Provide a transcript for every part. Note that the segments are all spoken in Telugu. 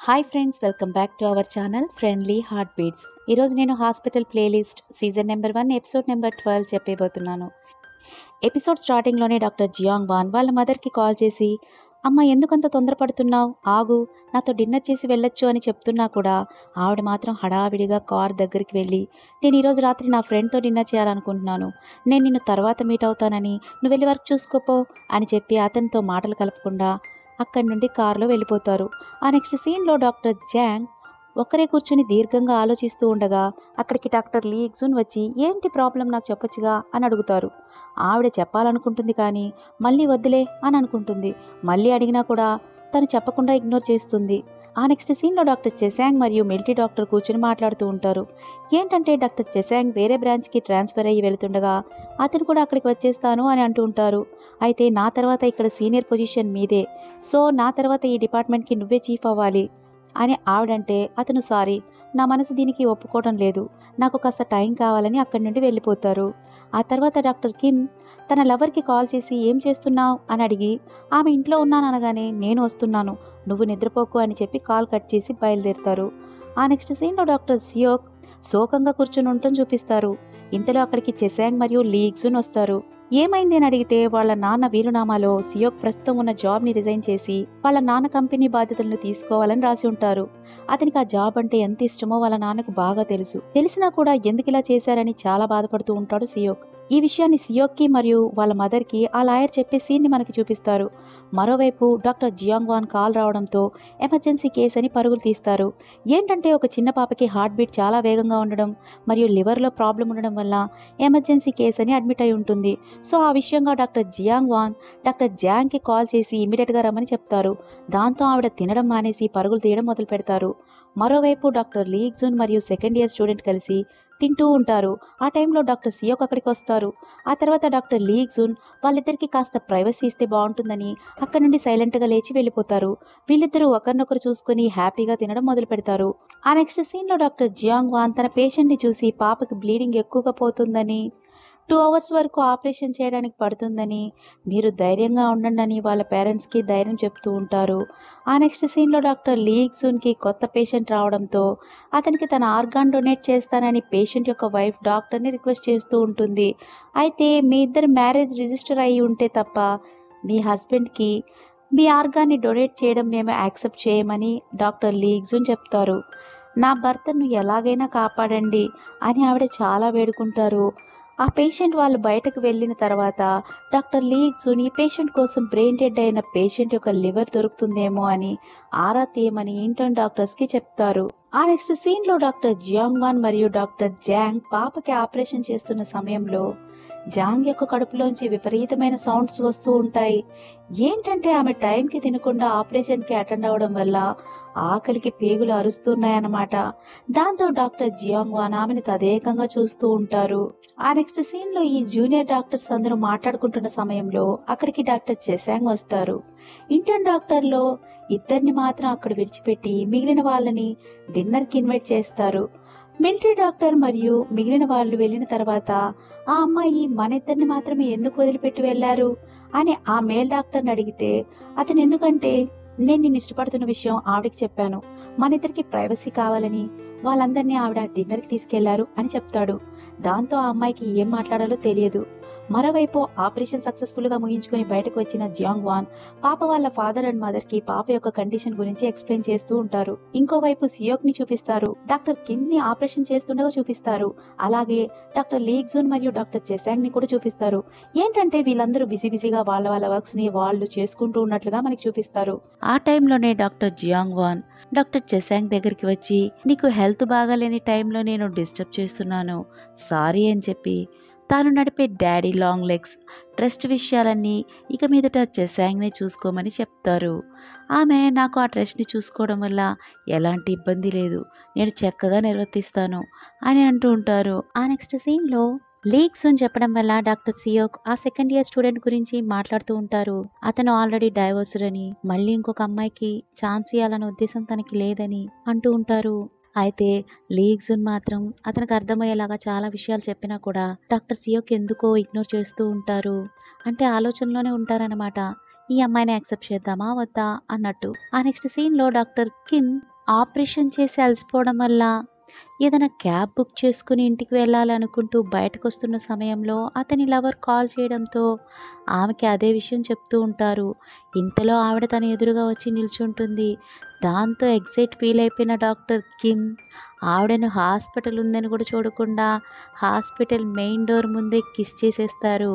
Hi friends, welcome back to our channel friendly heart beats. ఈరోజు నేను Hospital Playlist season number 1 episode number 12 చెప్పబోతున్నాను. ఎపిసోడ్ స్టార్టింగ్లోనే డాక్టర్ జియాంగ్ వాన్ వాళ్ళ మదర్కి కాల్ చేసి, అమ్మ ఎందుకంత తొందరపడుతున్నావు, ఆగు, నాతో డిన్నర్ చేసి వెళ్ళొచ్చు అని చెప్తున్నా కూడా ఆవిడ మాత్రం హడావిడిగా కార్ దగ్గరికి వెళ్ళి, నేను ఈరోజు రాత్రి నా ఫ్రెండ్తో డిన్నర్ చేయాలనుకుంటున్నాను, నేను నిన్ను తర్వాత మీట్ అవుతానని, నువ్వు వెళ్ళి వర్క్ చూసుకోపో అని చెప్పి అతనితో మాటలు కలపకుండా అక్కడి నుండి కారులో వెళ్ళిపోతారు. ఆ నెక్స్ట్ సీన్లో డాక్టర్ జాంగ్ ఒక్కరే కూర్చుని దీర్ఘంగా ఆలోచిస్తూ ఉండగా అక్కడికి డాక్టర్ లీ ఎగ్జూన్ వచ్చి, ఏంటి ప్రాబ్లం నాకు చెప్పొచ్చుగా అని అడుగుతారు. ఆవిడ చెప్పాలనుకుంటుంది కానీ మళ్ళీ వద్దులే అని అనుకుంటుంది. మళ్ళీ అడిగినా కూడా తను చెప్పకుండా ఇగ్నోర్ చేస్తుంది. ఆ నెక్స్ట్ సీన్లో డాక్టర్ చెసాంగ్ మరియు మిలిటరీ డాక్టర్ కూర్చుని మాట్లాడుతూ ఉంటారు. ఏంటంటే డాక్టర్ చెసాంగ్ వేరే బ్రాంచ్కి ట్రాన్స్ఫర్ అయ్యి వెళుతుండగా అతను కూడా అక్కడికి వచ్చేస్తాను అని అంటూ ఉంటారు. అయితే నా తర్వాత ఇక్కడ సీనియర్ పొజిషన్ మీదే, సో నా తర్వాత ఈ డిపార్ట్మెంట్కి నువ్వే చీఫ్ అవ్వాలి అని ఆవిడంటే అతను సారీ, నా మనసు దీనికి ఒప్పుకోవడం లేదు, నాకు కాస్త టైం కావాలని అక్కడి నుండి వెళ్ళిపోతారు. ఆ తర్వాత డాక్టర్ కిమ్ తన లవర్కి కాల్ చేసి ఏం చేస్తున్నావు అని అడిగి, ఆమె ఇంట్లో ఉన్నాను అనగానే నేను వస్తున్నాను, నువ్వు నిద్రపోకు అని చెప్పి కాల్ కట్ చేసి బయలుదేరుతారు. ఆ నెక్స్ట్ సీన్లో డాక్టర్ సియోక్ శోకంగా కూర్చుని ఉండటం చూపిస్తారు. ఇంతలో అక్కడికి చెసాంగ్ మరియు లీ ఎగ్జూన్ వస్తారు. ఏమైంది అని అడిగితే వాళ్ళ నాన్న వీలునామాలో సియోక్ ప్రస్తుతం ఉన్న జాబ్ని రిజైన్ చేసి వాళ్ళ నాన్న కంపెనీ బాధ్యతలను తీసుకోవాలని రాసి ఉంటారు. అతనికి ఆ జాబ్ అంటే ఎంత ఇష్టమో వాళ్ళ నాన్నకు బాగా తెలుసు. తెలిసినా కూడా ఎందుకు ఇలా చేశారని చాలా బాధపడుతూ ఉంటాడు సియోక్. ఈ విషయాన్ని సియోక్కి మరియు వాళ్ళ మదర్కి ఆ లాయర్ చెప్పే సీన్ని మనకి చూపిస్తారు. మరోవైపు డాక్టర్ జియాంగ్ వాన్ కాల్ రావడంతో ఎమర్జెన్సీ కేసు అని పరుగులు తీస్తారు. ఏంటంటే ఒక చిన్న పాపకి హార్ట్ బీట్ చాలా వేగంగా ఉండడం మరియు లివర్లో ప్రాబ్లం ఉండడం వల్ల ఎమర్జెన్సీ కేసు అని అడ్మిట్ అయి ఉంటుంది. సో ఆ విషయంగా డాక్టర్ జియాంగ్ వాన్ డాక్టర్ జాంగ్కి కాల్ చేసి ఇమీడియట్గా రమ్మని చెప్తారు. దాంతో ఆవిడ తినడం మానేసి పరుగులు తీయడం మొదలు పెడతారు. మరోవైపు డాక్టర్ లీ ఎగ్జూన్ మరియు సెకండ్ ఇయర్ స్టూడెంట్ కలిసి తింటూ ఉంటారు. ఆ టైంలో డాక్టర్ సియోక్ అక్కడికి వస్తారు. ఆ తర్వాత డాక్టర్ లీ ఎగ్జూన్ వాళ్ళిద్దరికి కాస్త ప్రైవసీ ఇస్తే బాగుంటుందని అక్కడ నుండి సైలెంట్గా లేచి వెళ్ళిపోతారు. వీళ్ళిద్దరూ ఒకరినొకరు చూసుకుని హ్యాపీగా తినడం మొదలు పెడతారు. ఆ నెక్స్ట్ సీన్లో డాక్టర్ జియాంగ్ వాన్ తన పేషెంట్ని చూసి పాపకి బ్లీడింగ్ ఎక్కువగా పోతుందని, 2 hours వరకు ఆపరేషన్ చేయడానికి పడుతుందని, మీరు ధైర్యంగా ఉండండి అని వాళ్ళ పేరెంట్స్కి ధైర్యం చెప్తూ ఉంటారు. ఆ నెక్స్ట్ సీన్లో డాక్టర్ లీ ఎగ్జూన్కి కొత్త పేషెంట్ రావడంతో అతనికి తన ఆర్గాన్ డొనేట్ చేస్తానని పేషెంట్ యొక్క వైఫ్ డాక్టర్ని రిక్వెస్ట్ చేస్తూ ఉంటుంది. అయితే మీ ఇద్దరు మ్యారేజ్ రిజిస్టర్ అయ్యి ఉంటే తప్ప మీ హస్బెండ్కి మీ ఆర్గాన్ని డొనేట్ చేయడం మేము యాక్సెప్ట్ చేయమని డాక్టర్ లీ ఎగ్జూన్ చెప్తారు. నా భర్తను ఎలాగైనా కాపాడండి అని ఆవిడ చాలా వేడుకుంటారు. ఆ పేషెంట్ వాళ్ళు బయటకు వెళ్ళిన తర్వాత డాక్టర్ లీ ఎగ్జూన్ ఈ పేషెంట్ కోసం బ్రెయిన్ డెడ్ అయిన పేషెంట్ యొక్క లివర్ దొరుకుతుందేమో అని ఆరా తీయమని ఇంటర్న్ డాక్టర్స్కి చెప్తారు. ఆ నెక్స్ట్ సీన్లో డాక్టర్ జియాంగ్ వాన్ మరియు డాక్టర్ జాంగ్ పాపకి ఆపరేషన్ చేస్తున్న సమయంలో జాంగ్ యొక్క కడుపులోంచి విపరీతమైన సౌండ్స్ వస్తూ ఉంటాయి. ఏంటంటే ఆమె టైంకి తినకుండా ఆపరేషన్కి అటెండ్ అవ్వడం వల్ల ఆకలికి పేగులు అరుస్తున్నాయన్నమాట. దాంతో డాక్టర్ జియాంగ్ వాన్ ఆమెను తదేకంగా చూస్తూ ఉంటారు. ఆ నెక్స్ట్ సీన్లో ఈ జూనియర్ డాక్టర్స్ అందరూ మాట్లాడుకుంటున్న సమయంలో అక్కడికి డాక్టర్ చెసాంగ్ వస్తారు. ఇంటర్న్ డాక్టర్లో ఇద్దరిని మాత్రం అక్కడ విడిచిపెట్టి మిగిలిన వాళ్ళని డిన్నర్కి ఇన్వైట్ చేస్తారు. మిలిటరీ డాక్టర్ మరియు మిగిలిన వాళ్ళు వెళ్ళిన తర్వాత ఆ అమ్మాయి మన ఇద్దరిని మాత్రమే ఎందుకు వదిలిపెట్టి వెళ్ళారు అని ఆ మేల్ డాక్టర్ని అడిగితే అతను, ఎందుకంటే నేను నిన్ను ఇష్టపడుతున్న విషయం ఆవిడకి చెప్పాను, మన ఇద్దరికి ప్రైవసీ కావాలని వాళ్ళందరినీ ఆవిడ డిన్నర్కి తీసుకెళ్లారు అని చెప్తాడు. దాంతో ఆ అమ్మాయికి ఏం మాట్లాడాలో తెలియదు. మరోవైపు ఆపరేషన్ సక్సెస్ఫుల్గా ముగించుకొని బయటకు వచ్చిన జియాంగ్ వాన్ పాప వాళ్ళ ఫాదర్ అండ్ మదర్కి పాప యొక్క కండిషన్ గురించి ఎక్స్ప్లెయిన్ చేస్తూ ఉంటారు. ఇంకోవైపు సియోక్ని చూపిస్తారు, డాక్టర్ కిమ్ని ఆపరేషన్ చేస్తుండగా చూపిస్తారు. అలాగే డాక్టర్ లీ ఎగ్జూన్ మరియు డాక్టర్ చెసాంగ్ని కూడా చూపిస్తారు. ఏంటంటే వీళ్ళందరూ బిజీగా వాళ్ళ వర్క్స్ని వాళ్ళు చేసుకుంటూ ఉన్నట్లుగా మనకి చూపిస్తారు. ఆ టైంలోనే డాక్టర్ జియాంగ్ వాన్ డాక్టర్ చెసాంగ్ దగ్గరికి వచ్చి, నీకు హెల్త్ బాగాలేని టైంలో నేను డిస్టర్బ్ చేస్తున్నాను, సారీ అని చెప్పి తాను నడిపే డాడీ లాంగ్ లెగ్స్ ట్రస్ట్ విషయాలన్నీ ఇక మీదట చెసాంగ్ని చూసుకోమని చెప్తారు. ఆమె, నాకు ఆ ట్రస్ట్ని చూసుకోవడం వల్ల ఎలాంటి ఇబ్బంది లేదు, నేను చక్కగా నిర్వర్తిస్తాను అని అంటూ ఉంటారు. ఆ నెక్స్ట్ సీన్లో లీ ఎగ్జూన్ చెప్పడం వల్ల డాక్టర్ సియోక్ ఆ సెకండ్ ఇయర్ స్టూడెంట్ గురించి మాట్లాడుతూ ఉంటారు. అతను ఆల్రెడీ డైవోర్స్డ్ అని, మళ్ళీ ఇంకొక అమ్మాయికి ఛాన్స్ ఇవ్వాలన్న ఉద్దేశం తనకి లేదని అంటూ ఉంటారు. అయితే లీ ఎగ్జూన్ మాత్రం అతనికి అర్థమయ్యేలాగా చాలా విషయాలు చెప్పినా కూడా డాక్టర్ సియోక్ ఎందుకో ఇగ్నోర్ చేస్తూ ఉంటారు. అంటే ఆలోచనలోనే ఉంటారన్నమాట, ఈ అమ్మాయిని యాక్సెప్ట్ చేద్దామా వద్దా అన్నట్టు. ఆ నెక్స్ట్ సీన్లో డాక్టర్ కిమ్ ఆపరేషన్ చేసి అలసిపోవడం వల్ల ఏదైనా క్యాబ్ బుక్ చేసుకుని ఇంటికి వెళ్ళాలనుకుంటూ బయటకొస్తున్న సమయంలో అతని లవర్ కాల్ చేయడంతో ఆమెకి అదే విషయం చెప్తూ ఉంటారు. ఇంతలో ఆవిడ తన ఎదురుగా వచ్చి నిల్చుంటుంది. దాంతో ఎగ్జైట్ ఫీల్ అయిపోయిన డాక్టర్ కిమ్ ఆవిడను హాస్పిటల్ ఉందని కూడా చూడకుండా హాస్పిటల్ మెయిన్ డోర్ ముందే కిస్ చేసేస్తారు.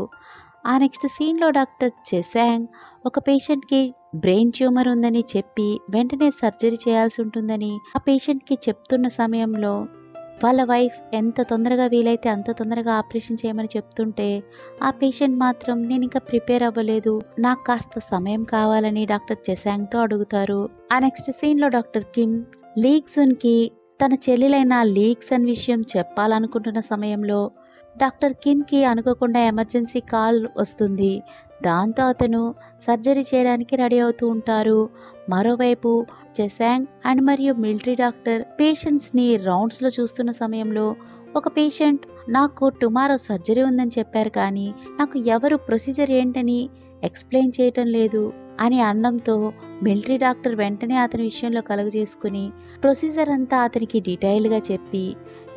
ఆ నెక్స్ట్ సీన్లో డాక్టర్ చెసాంగ్ ఒక పేషెంట్కి బ్రెయిన్ ట్యూమర్ ఉందని చెప్పి వెంటనే సర్జరీ చేయాల్సి ఉంటుందని ఆ పేషెంట్కి చెప్తున్న సమయంలో వాళ్ళ వైఫ్ ఎంత తొందరగా వీలైతే అంత తొందరగా ఆపరేషన్ చేయమని చెప్తుంటే ఆ పేషెంట్ మాత్రం నేను ఇంకా ప్రిపేర్ అవ్వలేదు, నాకు కాస్త సమయం కావాలని డాక్టర్ చెసాంగ్తో అడుగుతారు. ఆ నెక్స్ట్ సీన్లో డాక్టర్ కిమ్ లీగ్జున్కి తన చెల్లెలైన లీగ్సన్ విషయం చెప్పాలనుకుంటున్న సమయంలో డాక్టర్ కిమ్కి అనుకోకుండా ఎమర్జెన్సీ కాల్ వస్తుంది. దాంతో అతను సర్జరీ చేయడానికి రెడీ అవుతూ ఉంటారు. మరోవైపు చెసాంగ్ అండ్ మరియు మిలిటరీ డాక్టర్ పేషెంట్స్ని రౌండ్స్లో చూస్తున్న సమయంలో ఒక పేషెంట్ నాకు టుమారో సర్జరీ ఉందని చెప్పారు కానీ నాకు ఎవరు ప్రొసీజర్ ఏంటని ఎక్స్ప్లెయిన్ చేయటం లేదు అని అనడంతో మిలిటరీ డాక్టర్ వెంటనే అతని విషయంలో కలుగజేసుకుని ప్రొసీజర్ అంతా అతనికి డీటెయిల్గా చెప్పి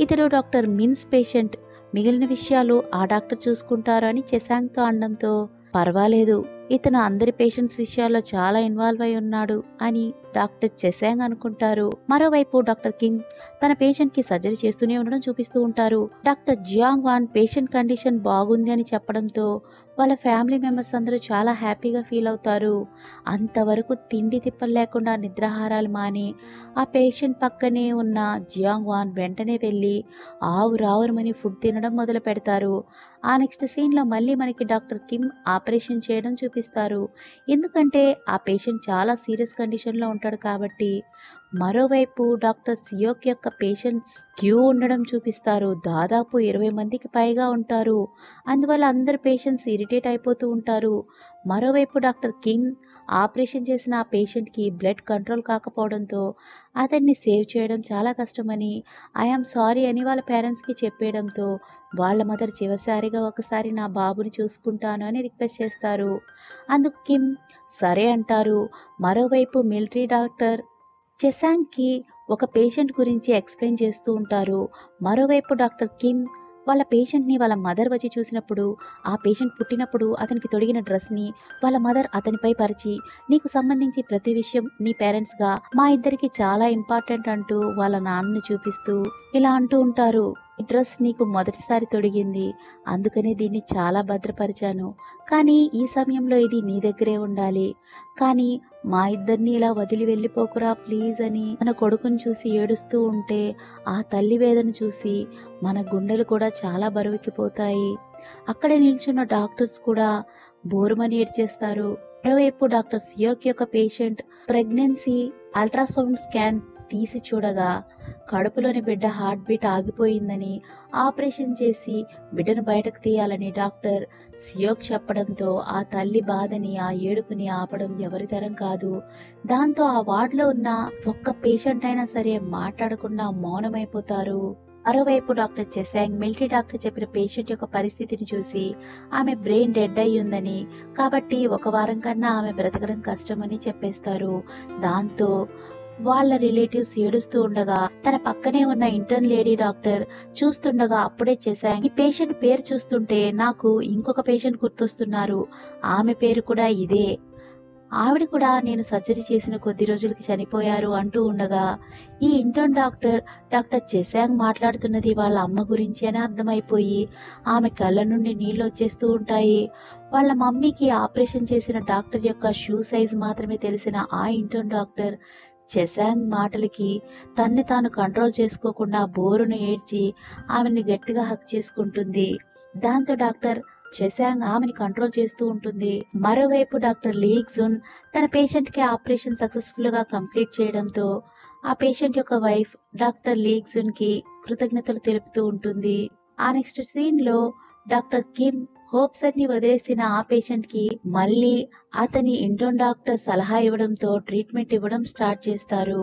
ఇతడు డాక్టర్ మిన్స్ పేషెంట్, మిగిలిన విషయాలు ఆ డాక్టర్ చూసుకుంటారు అని చెసాంగ్తో అనడంతో పర్వాలేదు, ఇతను అందరి పేషెంట్స్ విషయాల్లో చాలా ఇన్వాల్వ్ అయి ఉన్నాడు అని డాక్టర్ చెసాంగ్ అనుకుంటారు. మరోవైపు డాక్టర్ కిమ్ తన పేషెంట్కి సర్జరీ చేస్తూనే ఉండడం చూపిస్తూ ఉంటారు. Doctor Jiang Won patient condition బాగుంది అని చెప్పడంతో వాళ్ళ ఫ్యామిలీ మెంబర్స్ అందరూ చాలా హ్యాపీగా ఫీల్ అవుతారు. అంతవరకు తిండి తిప్పలు లేకుండా నిద్రాహారాలు మాని ఆ పేషెంట్ పక్కనే ఉన్న జియాంగ్ వాన్ వెంటనే వెళ్ళి ఆవురావురమని ఫుడ్ తినడం మొదలు పెడతారు. ఆ నెక్స్ట్ సీన్లో మళ్ళీ మనకి డాక్టర్ కిమ్ ఆపరేషన్ చేయడం చూపిస్తారు. ఎందుకంటే ఆ పేషెంట్ చాలా సీరియస్ కండిషన్లో ఉంటాడు కాబట్టి. మరోవైపు డాక్టర్ సియోక్ యొక్క పేషెంట్స్ క్యూ ఉండడం చూపిస్తారు. దాదాపు 20 మందికి పైగా ఉంటారు. అందువల్ల అందరు పేషెంట్స్ ఇరిటేట్ అయిపోతూ ఉంటారు. మరోవైపు డాక్టర్ కిమ్ ఆపరేషన్ చేసిన ఆ పేషెంట్కి బ్లడ్ కంట్రోల్ కాకపోవడంతో అతన్ని సేవ్ చేయడం చాలా కష్టమని ఐఆమ్ సారీ అని వాళ్ళ పేరెంట్స్కి చెప్పేయడంతో వాళ్ళ మదర్ చివరిసారిగా ఒకసారి నా బాబుని చూసుకుంటాను అని రిక్వెస్ట్ చేస్తారు. అందుకు కిమ్ సరే అంటారు. మరోవైపు మిలిటరీ డాక్టర్ చెసాంగ్కి ఒక పేషెంట్ గురించి ఎక్స్ప్లెయిన్ చేస్తూ ఉంటారు. మరోవైపు డాక్టర్ కిమ్ వాళ్ళ పేషెంట్ని వాళ్ళ మదర్ వచ్చి చూసినప్పుడు ఆ పేషెంట్ పుట్టినప్పుడు అతనికి తొడిగిన డ్రెస్ని వాళ్ళ మదర్ అతనిపై పరిచి నీకు సంబంధించి ప్రతి విషయం నీ పేరెంట్స్గా మా ఇద్దరికి చాలా ఇంపార్టెంట్ అంటూ వాళ్ళ నాన్నని చూపిస్తూ ఇలా అంటూ ఉంటారు. ఈ డ్రెస్ నీకు మొదటిసారి తొడిగింది, అందుకనే దీన్ని చాలా భద్రపరిచాను, కానీ ఈ సమయంలో ఇది నీ దగ్గరే ఉండాలి, కానీ మా ఇద్దరిని ఇలా వదిలి వెళ్ళిపోకురా ప్లీజ్ అని తన కొడుకుని చూసి ఏడుస్తూ ఉంటే ఆ తల్లి వేదన చూసి మన గుండెలు కూడా చాలా బరువెక్కిపోతాయి. అక్కడే నిల్చున్న డాక్టర్స్ కూడా బోరుమని ఏడ్చేస్తారు. మరోవైపు డాక్టర్ సియోక్ యొక్క పేషెంట్ ప్రెగ్నెన్సీ అల్ట్రాసౌండ్ స్కాన్ తీసి చూడగా కడుపులోని బిడ్డ హార్ట్ బీట్ ఆగిపోయిందని ఆపరేషన్ చేసి బిడ్డను బయటకు తీయాలని డాక్టర్ సియోక్ చెప్పడంతో ఆ తల్లి బాధని ఆ ఏడుపుని ఆపడం ఎవరి తరం కాదు. దాంతో ఆ వార్డులో ఉన్న ఒక్క పేషెంట్ అయినా సరే మాట్లాడకుండా మౌనమైపోతారు. మరోవైపు డాక్టర్ చెసాంగ్ మిలిటరీ డాక్టర్ చెప్పిన పేషెంట్ యొక్క పరిస్థితిని చూసి ఆమె బ్రెయిన్ డెడ్ అయి ఉందని, కాబట్టి 1 వారం కన్నా ఆమె బ్రతకడం కష్టమని చెప్పేస్తారు. దాంతో వాళ్ళ రిలేటివ్స్ ఏడుస్తూ ఉండగా తన పక్కనే ఉన్న ఇంటర్న్ లేడీ డాక్టర్ చూస్తుండగా అప్పుడే చెసాంగ్ ఈ పేషెంట్ పేరు చూస్తుంటే నాకు ఇంకొక పేషెంట్ గుర్తొస్తున్నారు, ఆమె పేరు కూడా ఇదే, ఆవిడ కూడా నేను సర్జరీ చేసిన కొద్ది రోజులకి చనిపోయారు అంటూ ఉండగా ఈ ఇంటర్న్ డాక్టర్ డాక్టర్ చెసాంగ్ మాట్లాడుతున్నది వాళ్ళ అమ్మ గురించి అని అర్థమైపోయి ఆమె కళ్ళ నుండి నీళ్ళు వచ్చేస్తూ ఉంటాయి. వాళ్ళ మమ్మీకి ఆపరేషన్ చేసిన డాక్టర్ యొక్క షూ సైజ్ మాత్రమే తెలిసిన ఆ ఇంటర్న్ డాక్టర్ చెసాంగ్ మాటలకి తన్ని తాను కంట్రోల్ చేసుకోకుండా బోరును ఏడ్చి ఆమెని గట్టిగా హక్ చేసుకుంటుంది. దాంతో డాక్టర్ చెసాంగ్ ఆమెని కంట్రోల్ చేస్తూ ఉంటుంది. మరోవైపు డాక్టర్ లీగ్జున్ తన పేషెంట్కి ఆపరేషన్ సక్సెస్ఫుల్గా కంప్లీట్ చేయడంతో ఆ పేషెంట్ యొక్క వైఫ్ డాక్టర్ లీగ్జున్కి కృతజ్ఞతలు తెలుపుతూ ఉంటుంది. ఆ నెక్స్ట్ సీన్లో డాక్టర్ కిమ్ హోప్స్ అన్ని వదిలేసిన ఆ పేషెంట్కి మళ్ళీ అతని ఇంటర్న్ డాక్టర్ సలహా ఇవ్వడంతో ట్రీట్మెంట్ ఇవ్వడం స్టార్ట్ చేస్తారు.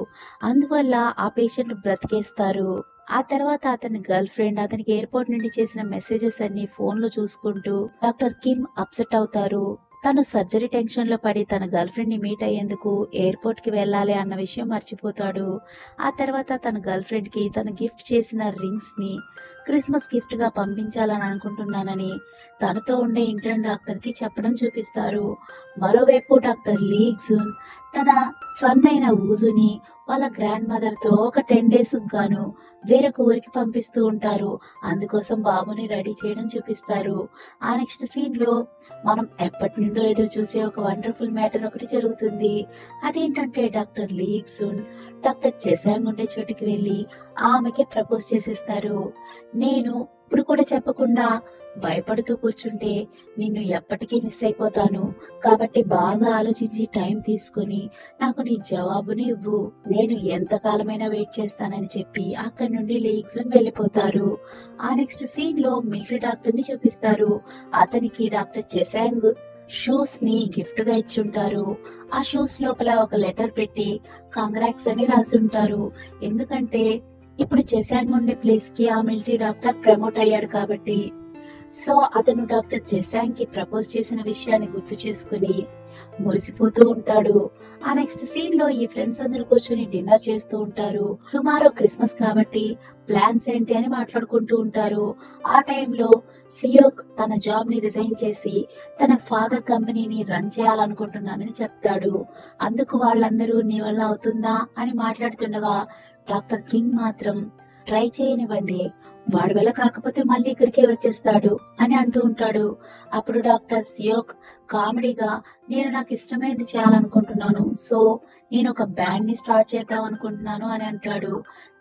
అందువల్ల ఆ పేషెంట్ బ్రతికేస్తారు. ఆ తర్వాత అతని గర్ల్ ఫ్రెండ్ అతనికి ఎయిర్పోర్ట్ నుండి చేసిన మెసేజెస్ అన్ని ఫోన్లో చూసుకుంటూ డాక్టర్ కిమ్ అప్సెట్ అవుతారు. తను సర్జరీ టెన్షన్లో పడి తన గర్ల్ ఫ్రెండ్ని మీట్ అయ్యేందుకు ఎయిర్పోర్ట్కి వెళ్ళాలి అన్న విషయం మర్చిపోతాడు. ఆ తర్వాత తన గర్ల్ ఫ్రెండ్కి తను గిఫ్ట్ చేసిన రింగ్స్ని క్రిస్మస్ గిఫ్ట్గా పంపించాలని అనుకుంటున్నానని తనతో ఉండే ఇంటర్న్ డాక్టర్కి చెప్పడం చూపిస్తారు. మరోవైపు డాక్టర్ లీ గ్జున్ తన సన్ అయిన ఊజుని వాళ్ళ గ్రాండ్ మదర్తో ఒక 10 days గాను వేరొక ఊరికి పంపిస్తూ ఉంటారు. అందుకోసం బాబుని రెడీ చేయడం చూపిస్తారు. ఆ నెక్స్ట్ సీన్లో మనం ఎప్పటి నుండో ఎదురు చూసే ఒక వండర్ఫుల్ మ్యాటర్ ఒకటి జరుగుతుంది. అదేంటంటే డాక్టర్ లీ గ్జున్ డాక్టర్ చెసాంగ్ ఉండే చోటుకి వెళ్ళి ఆమెకి ప్రపోజ్ చేసేస్తారు. నేను ఇప్పుడు కూడా చెప్పకుండా భయపడుతూ కూర్చుంటే నిన్ను ఎప్పటికీ మిస్ అయిపోతాను. కాబట్టి బాగా ఆలోచించి టైం తీసుకుని నాకు నీ జవాబుని ఇవ్వు. నేను ఎంతకాలమైనా వెయిట్ చేస్తానని చెప్పి అక్కడి నుండి లీ గ్జున్ వెళ్ళిపోతారు. ఆ నెక్స్ట్ సీన్ లో మిలిటరీ డాక్టర్ ని చూపిస్తారు. అతనికి డాక్టర్ చెసాంగ్ షూస్ ని గిఫ్ట్ గా ఇచ్చి ఉంటారు. ఆ షూస్ లోపల ఒక లెటర్ పెట్టి కంగ్రాట్స్ అని రాసి ఉంటారు. ఎందుకంటే ఇప్పుడు చెసాంగ్ ఉండే ప్లేస్ కి ఆ మిలిటరీ డాక్టర్ ప్రమోట్ అయ్యాడు కాబట్టి. సో అతను డాక్టర్ చెసాంగ్ కి ప్రపోజ్ చేసిన విషయాన్ని గుర్తు చేసుకుని మురిసిపోతూ ఉంటాడు. ఆ నెక్స్ట్ సీన్ లో ఈ ఫ్రెండ్స్ అందరూ కూర్చొని డిన్నర్ చేస్తూ ఉంటారు. టుమారో క్రిస్మస్ కాబట్టి ప్లాన్స్ ఏంటి అని మాట్లాడుకుంటూ ఉంటారు. ఆ టైంలో సియోక్ తన జాబ్ ని రిజైన్ చేసి తన ఫాదర్ కంపెనీని రన్ చేయాలనుకుంటున్నానని చెప్తాడు. అందుకు వాళ్ళందరూ నీ వల్ల అవుతుందా అని మాట్లాడుతుండగా డాక్టర్ కింగ్ మాత్రం ట్రై చేయనివ్వండి, వాడి వల్ల కాకపోతే మళ్ళీ ఇక్కడికే వచ్చేస్తాడు అని అంటూ ఉంటాడు. అప్పుడు డాక్టర్ సియోక్ కామెడీగా నేను నాకు ఇష్టమైనది చేయాలనుకుంటున్నాను, సో నేను ఒక బ్యాండ్ ని స్టార్ట్ చేద్దాం అనుకుంటున్నాను అని అంటాడు.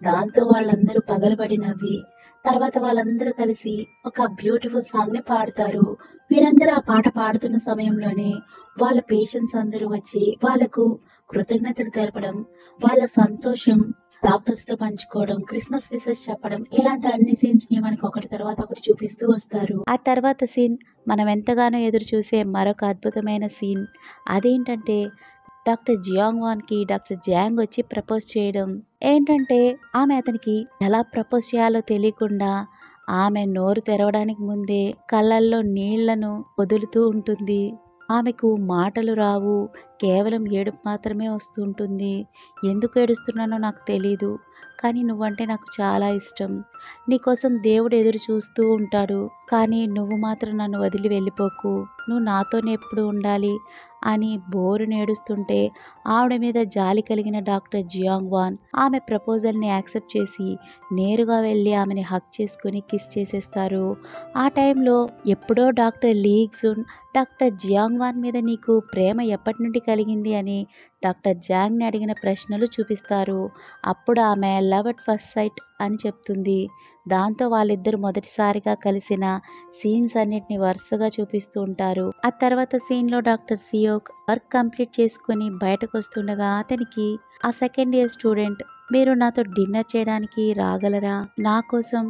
దాంతో వాళ్ళందరూ పగలబడి నవ్వి తర్వాత వాళ్ళందరూ కలిసి ఒక బ్యూటిఫుల్ సాంగ్ ని పాడతారు. వీరందరూ ఆ పాట పాడుతున్న సమయంలోనే వాళ్ళ పేషెంట్స్ అందరూ వచ్చి వాళ్లకు కృతజ్ఞతలు తెలపడం, వాళ్ళ సంతోషం డాక్టర్స్ తో పంచుకోవడం, క్రిస్మస్ విషెస్ చెప్పడం, ఇలాంటి అన్ని సీన్స్ ని మనకి ఒకటి తర్వాత ఒకటి చూపిస్తూ వస్తారు. ఆ తర్వాత సీన్ మనం ఎంతగానో ఎదురు చూసే మరొక అద్భుతమైన సీన్. అదేంటంటే డాక్టర్ జియాంగ్ వాన్ కి డాక్టర్ జాంగ్ వచ్చి ప్రపోజ్ చేయడం. ఏంటంటే ఆమె అతనికి ఎలా ప్రపోజ్ చేయాలో తెలియకుండా ఆమె నోరు తెరవడానికి ముందే కళ్ళల్లో నీళ్లను వదులుతూ ఉంటుంది. ఆమెకు మాటలు రావు, కేవలం ఏడుపు మాత్రమే వస్తుంటుంది. ఎందుకు ఏడుస్తున్నానో నాకు తెలీదు, కానీ నువ్వంటే నాకు చాలా ఇష్టం. నీకోసం దేవుడు ఎదురు చూస్తూ ఉంటాడు, కానీ నువ్వు మాత్రం నన్ను వదిలి వెళ్ళిపోకు, నువ్వు నాతోనే ఎప్పుడు ఉండాలి అని బోరు నేడుస్తుంటే ఆవిడ మీద జాలి కలిగిన డాక్టర్ జియాంగ్ వాన్ ఆమె ప్రపోజల్ని యాక్సెప్ట్ చేసి నేరుగా వెళ్ళి ఆమెని హక్ చేసుకుని కిస్ చేసేస్తారు. ఆ టైంలో ఎప్పుడో డాక్టర్ లీ గ్జున్ డాక్టర్ జియాంగ్ వాన్ మీద నీకు ప్రేమ ఎప్పటి నుండి కలిగింది అని డాక్టర్ జాంగ్ని అడిగిన ప్రశ్నలు చూపిస్తారు. అప్పుడు ఆమె లవ్ అట్ ఫస్ట్ సైట్ అని చెప్తుంది. దాంతో వాళ్ళిద్దరు మొదటిసారిగా కలిసిన సీన్స్ అన్నిటిని వరుసగా చూపిస్తూ ఉంటారు. ఆ తర్వాత సీన్లో డాక్టర్ సియోక్ వర్క్ కంప్లీట్ చేసుకుని బయటకు వస్తుండగా అతనికి ఆ సెకండ్ ఇయర్ స్టూడెంట్ మీరు నాతో డిన్నర్ చేయడానికి రాగలరా, నా కోసం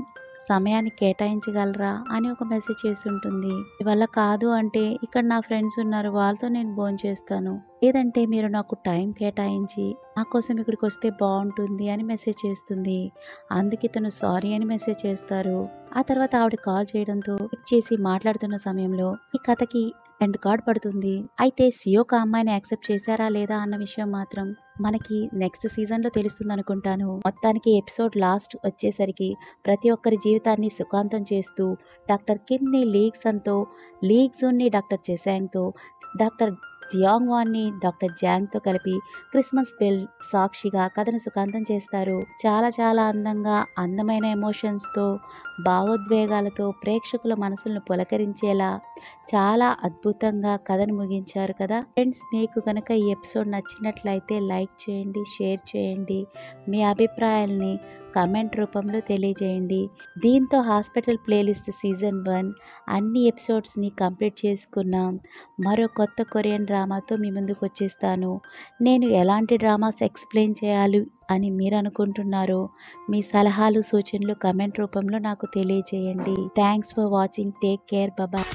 సమయాన్ని కేటాయించగలరా అని ఒక మెసేజ్ చేస్తుంటుంది. ఇవల్ల కాదు అంటే ఇక్కడ నా ఫ్రెండ్స్ ఉన్నారు, వాళ్ళతో నేను భోంచేస్తాను, లేదంటే మీరు నాకు టైం కేటాయించి నా కోసం ఇక్కడికి వస్తే బాగుంటుంది అని మెసేజ్ చేస్తుంది. అందుకే తను సారీ అని మెసేజ్ చేస్తారు. ఆ తర్వాత ఆవిడ కాల్ చేయడంతో చేసి మాట్లాడుతున్న సమయంలో ఈ కథకి ఎండ్ కార్డ్ పడుతుంది. అయితే సియోక్ ఆ అమ్మాయిని యాక్సెప్ట్ చేశారా లేదా అన్న విషయం మాత్రం మనకి నెక్స్ట్ సీజన్లో తెలుస్తుంది అనుకుంటాను. మొత్తానికి ఎపిసోడ్ లాస్ట్ వచ్చేసరికి ప్రతి ఒక్కరి జీవితాన్ని సుఖాంతం చేస్తూ డాక్టర్ కిమ్ని లీ గ్జున్తో, లీ గ్జున్ని డాక్టర్ చెసాంగ్తో, డాక్టర్ జియాంగ్ వాన్ని డాక్టర్ జాంగ్తో కలిపి క్రిస్మస్ బెల్ సాక్షిగా కథను సుఖాంతం చేస్తారు. చాలా చాలా అందంగా, అందమైన ఎమోషన్స్తో, భావోద్వేగాలతో ప్రేక్షకుల మనసులను పులకరించేలా చాలా అద్భుతంగా కథను ముగించారు కదా ఫ్రెండ్స్. మీకు కనుక ఈ ఎపిసోడ్ నచ్చినట్లయితే లైక్ చేయండి, షేర్ చేయండి, మీ అభిప్రాయాల్ని కామెంట్ రూపంలో తెలియజేయండి. దీంతో హాస్పిటల్ ప్లేలిస్ట్ సీజన్ 1 అన్ని ఎపిసోడ్స్ని కంప్లీట్ చేసుకున్నాం. మరో కొత్త కొరియన్ డ్రామాతో మీ ముందుకు వచ్చేస్తాను. నేను ఎలాంటి డ్రామాస్ ఎక్స్ప్లెయిన్ చేయాలి అని మీరు అనుకుంటున్నారో మీ సలహాలు, సూచనలు కామెంట్ రూపంలో నాకు తెలియజేయండి. Thanks for watching. Take care. Bye.